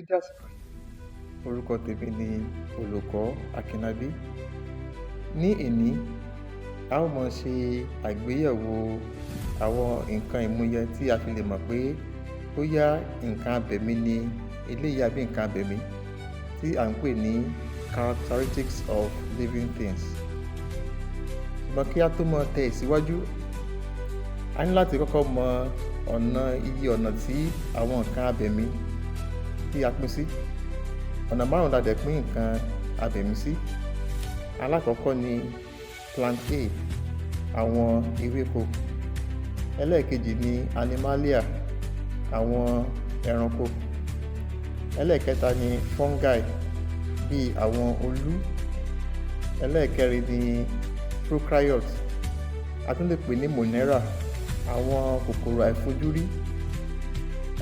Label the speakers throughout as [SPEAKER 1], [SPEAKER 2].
[SPEAKER 1] Dédé àsìkò yìí, orúkọ tèmi ni olùkọ́ Akínlábí. Ní èní, a ó máa ṣe àgbéyẹ̀wò àwọn nǹkan ìmúyẹ tí a fi lè mọ̀ pé bóyá nǹkan abẹ̀mí ni eléyìí àbí nǹkan abẹ̀mí tí à ń pè ní characteristics of living things. Ṣùgbọ́n kí a tó máa tẹ̀ síwájú, a ní láti kọ́kọ́ mọ iye ọ̀nà tí àwọn nǹkan abẹ̀mí tí a pín sí. Ọ̀nà márùn-ún la dẹ̀ pín nǹkan abẹ̀mí sí. Alákọ̀ọ́kọ́ ni plant A, àwọn ewéko. Ẹlẹ́ẹ̀kejì ni animalia, àwọn ẹranko. Ẹlẹ́ẹ̀kẹta ni fungi, bíi àwọn olú. Ẹlẹ́ẹ̀kẹrin ni prokaryotes, a tún lè pè ní monera, àwọn kòkòrò àìfojúrí.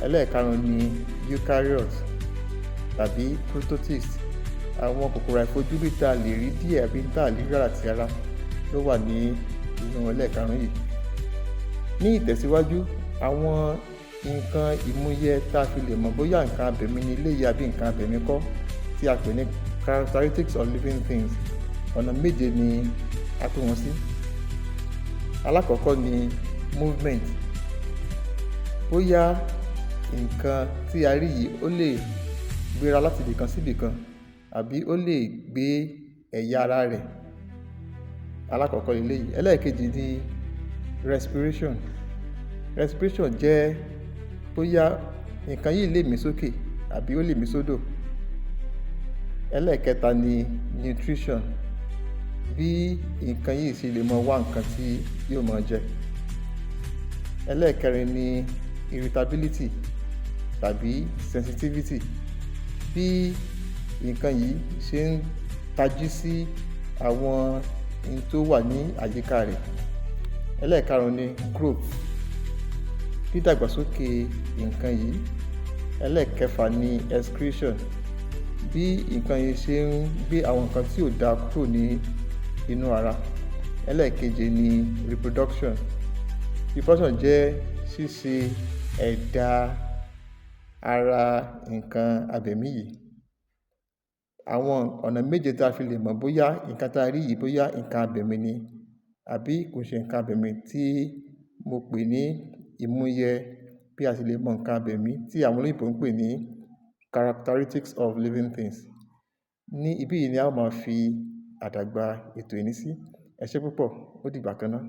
[SPEAKER 1] Ẹlẹ́ẹ̀karùn-ún ni eukaryotes tàbí prototists, àwọn kòkòrò àìfojúrí tá a lè rí díẹ̀ àbí tá a lè rí rárá ti ara ló wà ní inú ẹlẹ́ẹ̀karùn-ún yìí. Ní ìtẹ̀síwájú, àwọn nǹkan ìmúyẹ tá a fi lè mọ̀ bóyá nǹkan abẹ̀mí ni eléyìí àbí nǹkan abẹ̀mí kọ́ tí a pè ní characteristics of living things, ọ̀nà méje ni a pín wọn sí. Alákọ̀ọ́kọ́ ni movement, bóyá nǹkan tí a rí yìí ó lè gbéra láti ibìkan sí ibìkan àbí ó lè gbé ẹ̀yà ara rẹ̀. Alákọ̀ọ́kọ́ eléyìí. Ẹlẹ́ẹ̀kejì ni respiration jẹ́ bóyá nǹkan yìí lè mí sókè àbí ó lè mí sódò. Ẹlẹ́ẹ̀kẹta ni nutrition, bí nǹkan yìí ṣe lè máa wá nǹkan tí yóò máa jẹ. Ẹlẹ́ẹ̀kẹrin ni irritability tàbí sensitivity, bí nǹkan yìí ṣe ń tají sí àwọn ohun tó wà ní àyíká rẹ̀. Ẹlẹ́ẹ̀karùn-ún ni growth, dídàgbàsókè nǹkan yìí. Ẹlẹ́ẹ̀kẹfà ni excretion, bí nǹkan yìí ṣe ń gbé àwọn nǹkan tí ò dáa kúrò ní inú ara. Ẹlẹ́ẹ̀keje ni reproduction jẹ́ ṣíṣe ẹ̀dá ara nǹkan abẹ̀mí yìí. Àwọn ọ̀nà méje tí a fi lè mọ̀ bóyá nǹkan tá a rí yìí bóyá nǹkan abẹ̀mí ni àbí kò ṣe nǹkan abẹ̀mí tí mo pè ní ìmúyẹ bí a ṣe lè mọ̀ nǹkan abẹ̀mí tí àwọn olóyìnbó ń pè ní characteristics of living things. Ní ibí yìí ni a ó máa fi àdàgbà ètò ìní sí. Ẹ ṣé púpọ̀, ó dìgbà kan náà.